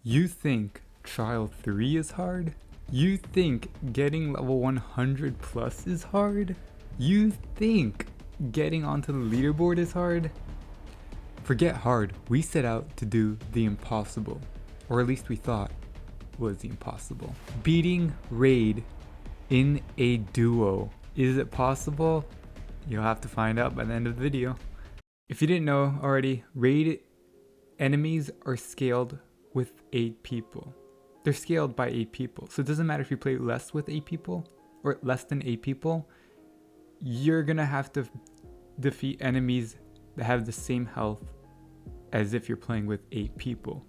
You think Trial 3 is hard? You think getting level 100 plus is hard? You think getting onto the leaderboard is hard? Forget hard, we set out to do the impossible. Or at least we thought was the impossible. Beating Raid in a duo. Is it possible? You'll have to find out by the end of the video. If you didn't know already, Raid enemies are scaled with 8 people. They're scaled by 8 people. So it doesn't matter if you play less with 8 people or less than 8 people, you're gonna have to defeat enemies that have the same health as if you're playing with 8 people.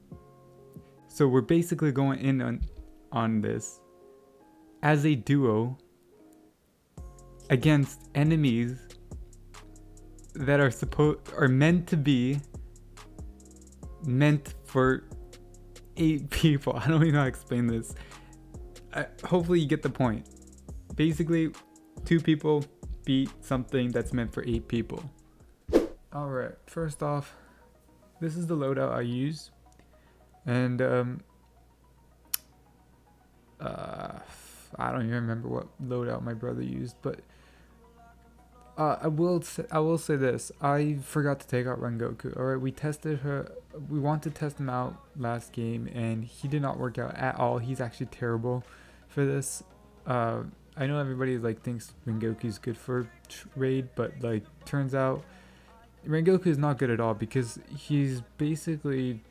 So we're basically going in on this as a duo against enemies that are meant to be meant for 8 people. I don't even know how to explain this. Hopefully you get the point. Basically, 2 people beat something that's meant for 8 people. Alright, first off, this is the loadout I use. And I don't even remember what loadout my brother used, but I will say this. I forgot to take out Rengoku. Alright, we wanted to test him out last game, and he did not work out at all. He's actually terrible for this. I know everybody thinks Rengoku's good for raid, but turns out Rengoku is not good at all, because he's basically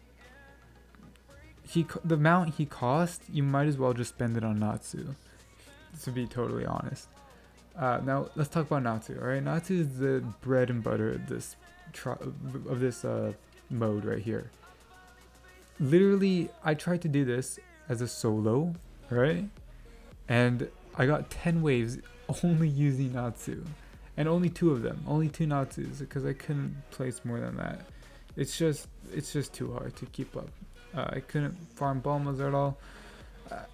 the amount he costs, you might as well just spend it on Natsu, to be totally honest. Now let's talk about Natsu. All right, Natsu is the bread and butter of this mode right here. Literally, I tried to do this as a solo, right? And I got 10 waves only using Natsu, and only 2 of them, only 2 Natsus, because I couldn't place more than that. It's just too hard to keep up. I couldn't farm Bulmas at all.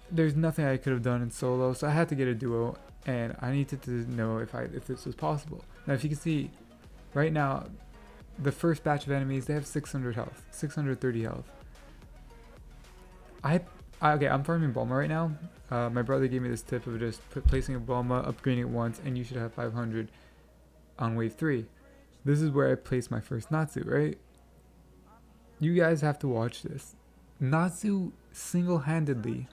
There's nothing I could have done in solo, so I had to get a duo, and I needed to know if this was possible. Now, if you can see, right now, the first batch of enemies, they have 600 health, 630 health. Okay, I'm farming Bulma right now. My brother gave me this tip of just placing a Bulma, upgrading it once, and you should have 500 on wave 3. This is where I placed my first Natsu, right? You guys have to watch this. Natsu single-handedly,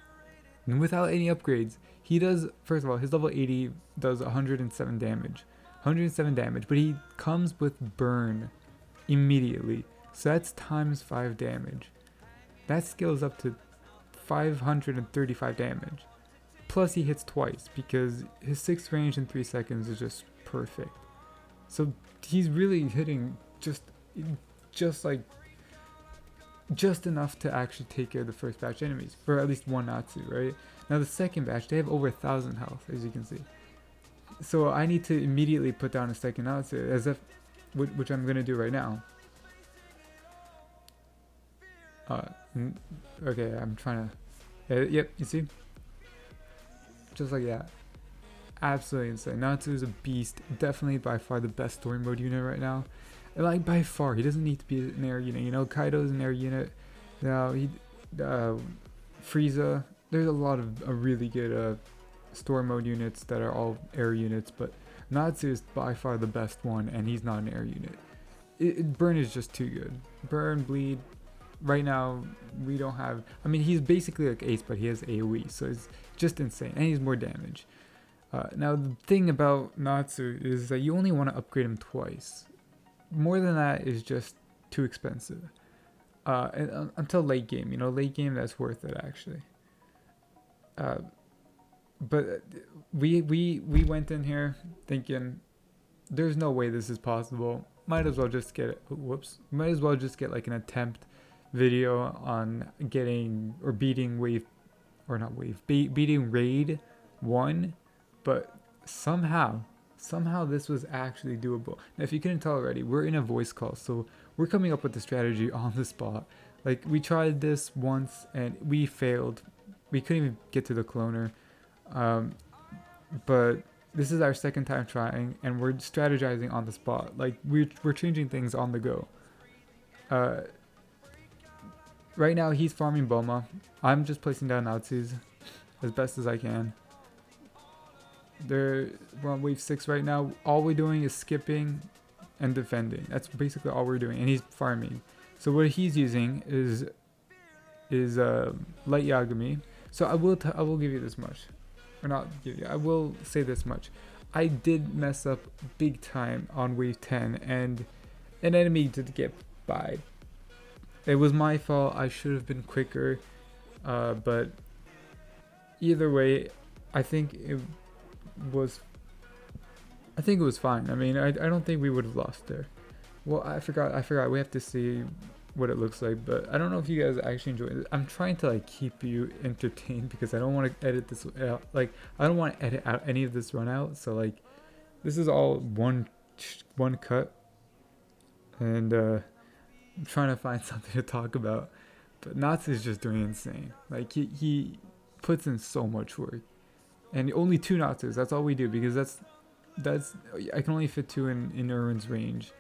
and without any upgrades, he does, first of all, his level 80 does 107 damage. 107 damage, but he comes with burn immediately. So that's times 5 damage. That scales up to 535 damage. Plus he hits twice, because his 6 range in 3 seconds is just perfect. So he's really hitting just enough to actually take care of the first batch enemies, or at least one Natsu, right? Now the second batch, they have over 1,000 health, as you can see. So I need to immediately put down a second Natsu, which I'm gonna do right now. Okay, I'm trying to. Yep, you see, just like that. Absolutely insane. Natsu is a beast. Definitely by far the best story mode unit right now. By far, he doesn't need to be an air unit. You know, Kaido's an air unit. Now Frieza. There's a lot of really good story mode units that are all air units, but Natsu is by far the best one, and he's not an air unit. Burn is just too good. Burn, bleed. Right now, we don't have. I mean, he's basically like Ace, but he has AoE, so it's just insane, and he's more damage. Now the thing about Natsu is that you only want to upgrade him twice. More than that is just too expensive. Until late game, late game that's worth it actually. But we went in here thinking there's no way this is possible. Might as well just get Might as well just get an attempt video on getting or beating beating raid 1, but somehow this was actually doable. Now, if you couldn't tell already, we're in a voice call, so we're coming up with the strategy on the spot. We tried this once and we failed. We couldn't even get to the cloner. But this is our second time trying, and we're strategizing on the spot. We're changing things on the go. right now he's farming Boma. I'm just placing down Natsus as best as I can. We're on wave 6 right now. All we're doing is skipping and defending. That's basically all we're doing, and he's farming. So what he's using is light Yagami. So I will give you this much, or not give you. I will say this much. I did mess up big time on wave 10, and an enemy did get by. It was my fault. I should have been quicker, but either way, I think it was fine. I mean, I don't think we would have lost there. Well, I forgot. We have to see what it looks like, but I don't know if you guys actually enjoy it. I'm trying to like keep you entertained because I don't want to edit this out. Like, I don't want to edit out any of this run out. So like, this is all one cut, and I'm trying to find something to talk about. But Natsu is just doing insane. Like he puts in so much work, and only 2 Natsus. That's all we do because that's I can only fit 2 in Irwin's range.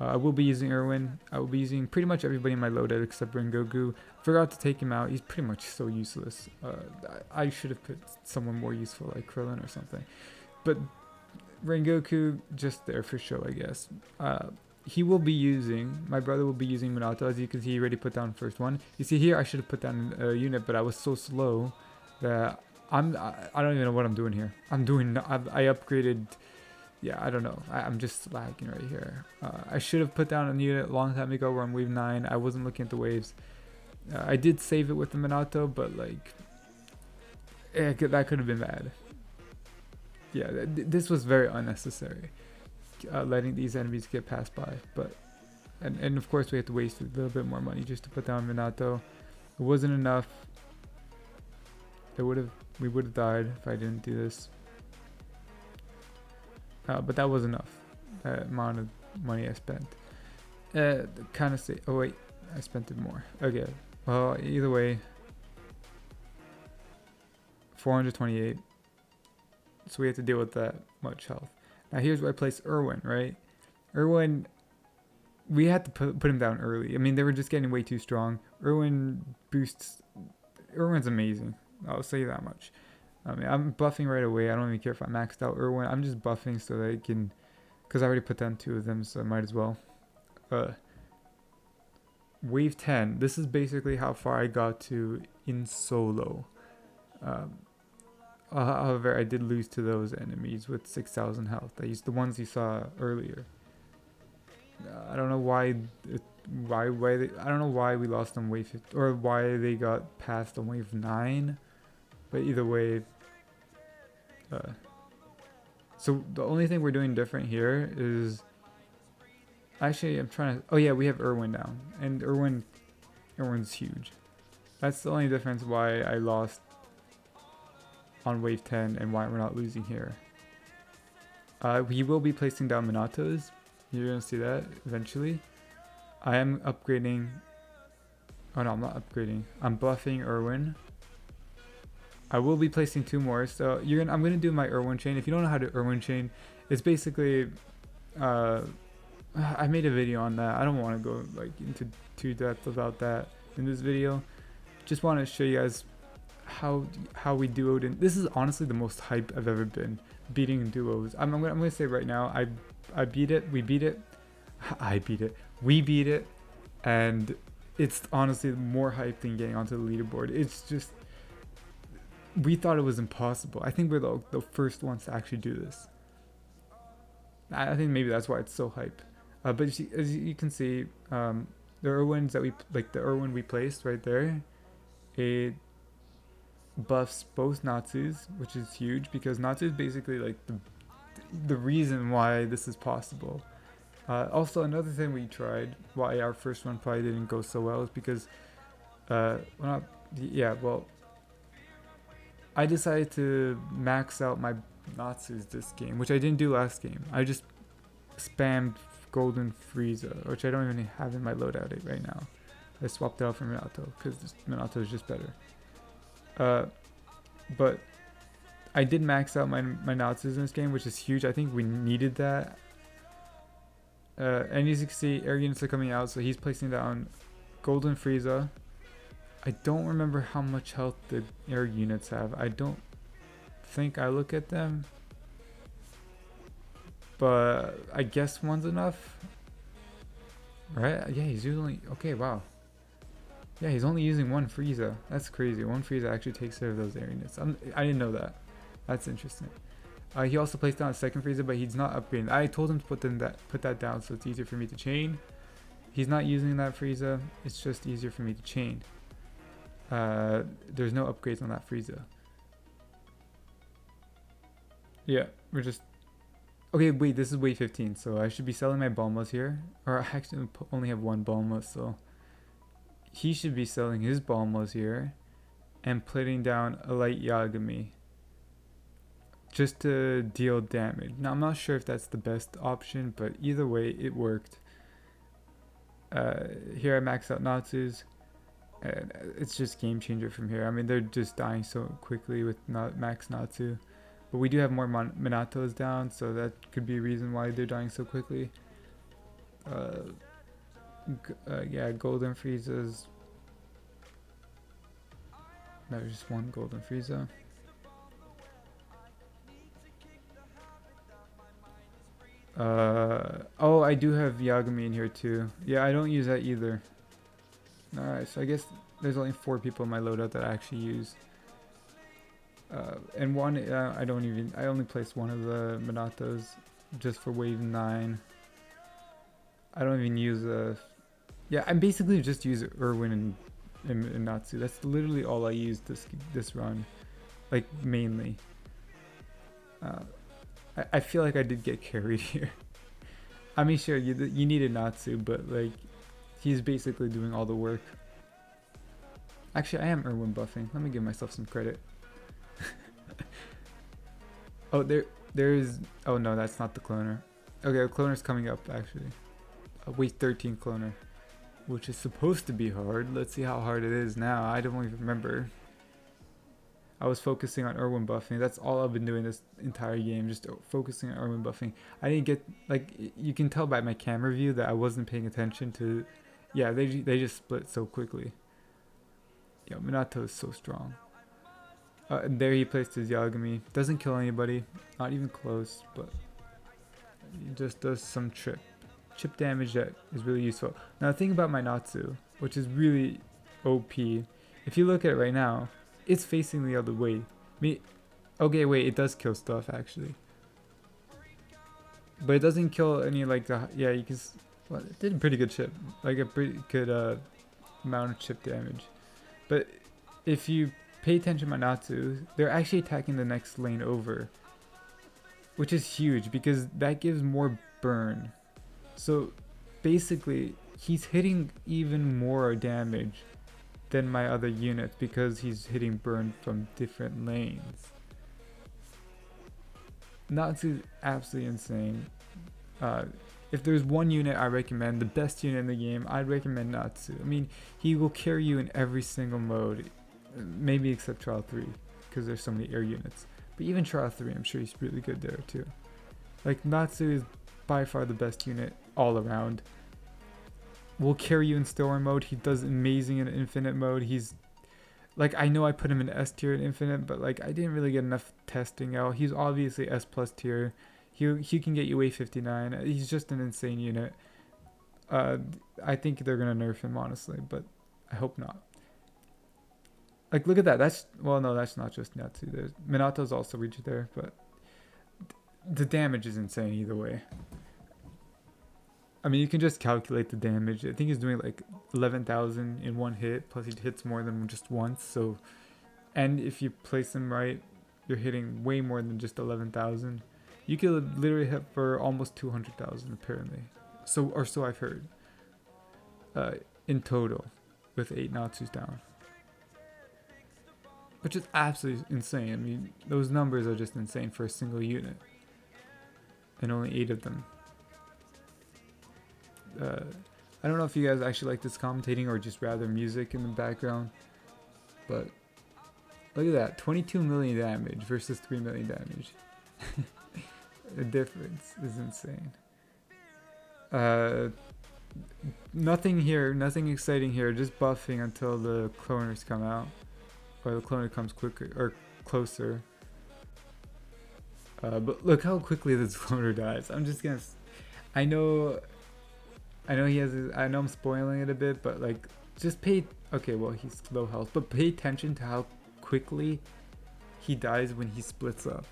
I will be using Irwin. I will be using pretty much everybody in my loadout except Rengoku. Forgot to take him out. He's pretty much so useless. I should have put someone more useful like Krillin or something. But Rengoku, just there for show, I guess. He will be using, my brother will be using Minato. As you can see, he already put down the first one. You see here, I should have put down a unit, but I was so slow that I don't even know what I'm doing here. I upgraded. Yeah, I don't know. I'm just lagging right here. I should have put down a unit a long time ago. We're on wave 9. I wasn't looking at the waves. I did save it with the Minato, but like, that could have been bad. Yeah, this was very unnecessary. Letting these enemies get passed by, but and of course we had to waste a little bit more money just to put down Minato. It wasn't enough. We would have died if I didn't do this. But that was enough. Amount of money I spent. Kind of say. Oh wait, I spent it more. Okay. Well, either way. 428. So we had to deal with that much health. Now here's where I place Irwin. Right, Irwin. We had to put him down early. I mean, they were just getting way too strong. Irwin boosts. Irwin's amazing. I'll say that much. I mean, I'm buffing right away. I don't even care if I maxed out Irwin. I'm just buffing so that I can, because I already put down 2 of them, so I might as well. Wave 10. This is basically how far I got to in solo. However, I did lose to those enemies with 6,000 health. I used the ones you saw earlier. I don't know why I don't know why we lost on wave 50, or why they got passed on wave 9. But either way, so the only thing we're doing different here is, actually I'm trying to, oh yeah, we have Irwin down, and Irwin's huge. That's the only difference why I lost on wave 10 and why we're not losing here. We will be placing down Minatos. You're gonna see that eventually. I am upgrading. Oh no, I'm not upgrading. I'm buffing Irwin. I will be placing 2 more. So I'm gonna do my Irwin chain. If you don't know how to Irwin chain, it's basically. I made a video on that. I don't want to go like into too depth about that in this video. Just want to show you guys how we duoed, and this is honestly the most hype I've ever been beating duos. I'm gonna say right now, I beat it. We beat it. I beat it. We beat it, and it's honestly more hype than getting onto the leaderboard. It's just, we thought it was impossible. I think we're the first ones to actually do this. I think maybe that's why it's so hype. But as you can see, the Irwins that the Irwin we placed right there, it buffs both Natsus, which is huge because Natsu is basically like the reason why this is possible. Also, another thing we tried, why our first one probably didn't go so well, is because, I decided to max out my Natsus this game, which I didn't do last game. I just spammed Golden Frieza, which I don't even have in my loadout right now. I swapped it out for Minato because Minato is just better. But I did max out my Natsus in this game, which is huge. I think we needed that. And as you can see, air units are coming out, so he's placing down Golden Frieza, I don't remember how much health the air units have. I don't think I look at them. But I guess one's enough. Right? Yeah, he's using... Okay, wow. Yeah, he's only using one Frieza. That's crazy. One Frieza actually takes care of those air units. I didn't know that. That's interesting. He also placed down a second Frieza, but he's not upgrading. I told him to put that down so it's easier for me to chain. He's not using that Frieza. It's just easier for me to chain. There's no upgrades on that Frieza. Yeah, we're just... Okay, wait, this is wave 15, so I should be selling my Bulmas here. Or I actually only have one Bulma, so... He should be selling his Bulmas here. And putting down a light Yagami. Just to deal damage. Now, I'm not sure if that's the best option, but either way, it worked. Here I max out Natsu's. And it's just game changer from here. I mean, they're just dying so quickly with max Natsu. But we do have more Minatos down, so that could be a reason why they're dying so quickly. Yeah, golden Friezas. There's just one golden Frieza. Oh, I do have Yagami in here too. Yeah, I don't use that either. Alright, so I guess there's only 4 people in my loadout that I actually use. And one, I only placed one of the Minatos just for wave 9. I don't even use yeah, I basically just use Irwin and Natsu. That's literally all I use this run, like mainly. I feel like I did get carried here. I mean, sure, you needed Natsu, but like, he's basically doing all the work. Actually, I am Irwin buffing. Let me give myself some credit. Oh, there's... Oh no, that's not the cloner. Okay, a cloner's coming up, actually. A wave 13 cloner. Which is supposed to be hard. Let's see how hard it is now. I don't even remember. I was focusing on Irwin buffing. That's all I've been doing this entire game. Just focusing on Irwin buffing. I didn't get... Like, you can tell by my camera view that I wasn't paying attention to... Yeah, they just split so quickly. Yeah, Minato is so strong. And there he placed his Yagami. Doesn't kill anybody. Not even close, but... He just does some chip damage that is really useful. Now, the thing about my Natsu, which is really OP, if you look at it right now, it's facing the other way. Okay, wait, it does kill stuff, actually. But it doesn't kill any, like, the... Yeah, you can... Well, it did a pretty good chip. Like, a pretty good amount of chip damage. But if you pay attention to my Natsu, they're actually attacking the next lane over. Which is huge, because that gives more burn. So, basically, he's hitting even more damage than my other units because he's hitting burn from different lanes. Natsu is absolutely insane. If there's one unit I recommend, the best unit in the game, I'd recommend Natsu. I mean, he will carry you in every single mode, maybe except Trial 3, because there's so many air units. But even Trial 3, I'm sure he's really good there too. Like, Natsu is by far the best unit all around. Will carry you in Storm mode. He does amazing in Infinite mode. He's like, I know I put him in S tier in Infinite, but like, I didn't really get enough testing out. He's obviously S plus tier. He can get you A59. He's just an insane unit. I think they're gonna nerf him, honestly, but I hope not. Like, look at that. That's... Well, no, that's not just Natsu. There's Minato's also reached there, but the damage is insane either way. I mean, you can just calculate the damage. I think he's doing like 11,000 in one hit, plus he hits more than just once. So, and if you place him right, you're hitting way more than just 11,000. You could literally hit for almost 200,000 apparently. So, or so I've heard. In total, with 8 Natsus down. Which is absolutely insane. I mean, those numbers are just insane for a single unit. And only 8 of them. I don't know if you guys actually like this commentating or just rather music in the background. But look at that. 22 million damage versus 3 million damage. The difference is insane. Nothing here, nothing exciting here, just buffing until the cloners come out. Or the cloner comes quicker, or closer. But look how quickly this cloner dies. I'm just gonna... I know he has... I know I'm spoiling it a bit, but like, just pay... Okay, well, he's low health, but pay attention to how quickly he dies when he splits up.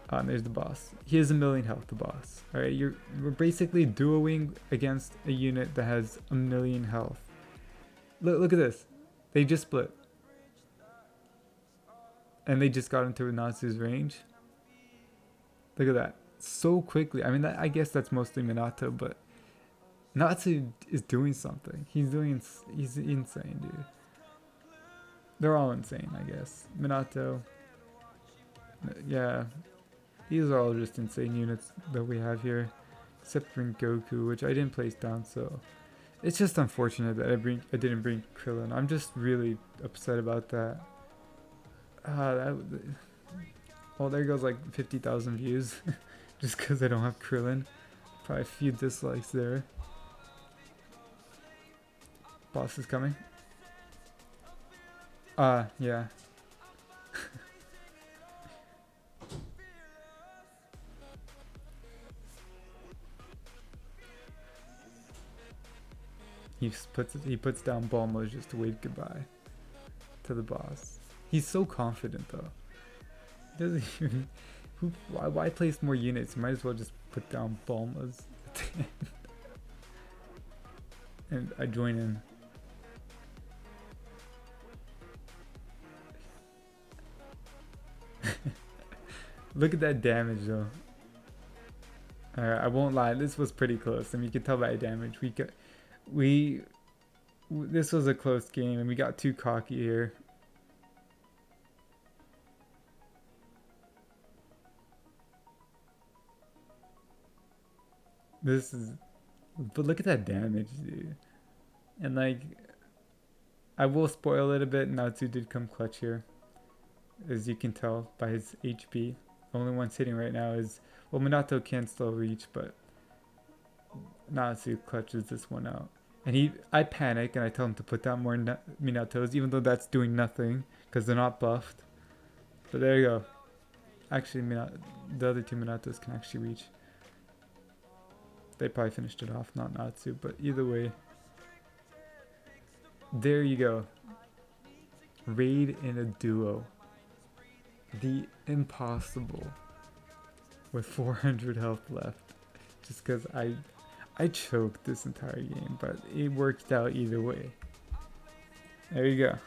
And there's the boss. He has 1,000,000 health, the boss. Alright, we're basically duoing against a unit that has 1,000,000 health. Look at this. They just split. And they just got into Natsu's range. Look at that. So quickly. I mean, I guess that's mostly Minato, but Natsu is doing something. He's insane, dude. They're all insane, I guess. Minato. Yeah. These are all just insane units that we have here. Except for Goku, which I didn't place down, so... It's just unfortunate that I didn't bring Krillin. I'm just really upset about that. Well, there goes like 50,000 views. Just because I don't have Krillin. Probably a few dislikes there. Boss is coming. Yeah. He puts down Bulma just to wave goodbye to the boss. He's so confident though. He doesn't even... Why place more units? You might as well just put down Bulma's. And I join in. Look at that damage though. Alright, I won't lie, this was pretty close. I mean, you can tell by damage. This was a close game and we got too cocky here. But look at that damage, dude. And like, I will spoil it a bit. Natsu did come clutch here, as you can tell by his HP. The only one sitting right now is, well, Minato can still reach, but Natsu clutches this one out. And I panic and I tell him to put down more Minatos, even though that's doing nothing because they're not buffed. But there you go. Actually, the other two Minatos can actually reach. They probably finished it off, not Natsu, but either way. There you go. Raid in a duo. The impossible. With 400 health left. Just because I choked this entire game, but it worked out either way. There you go.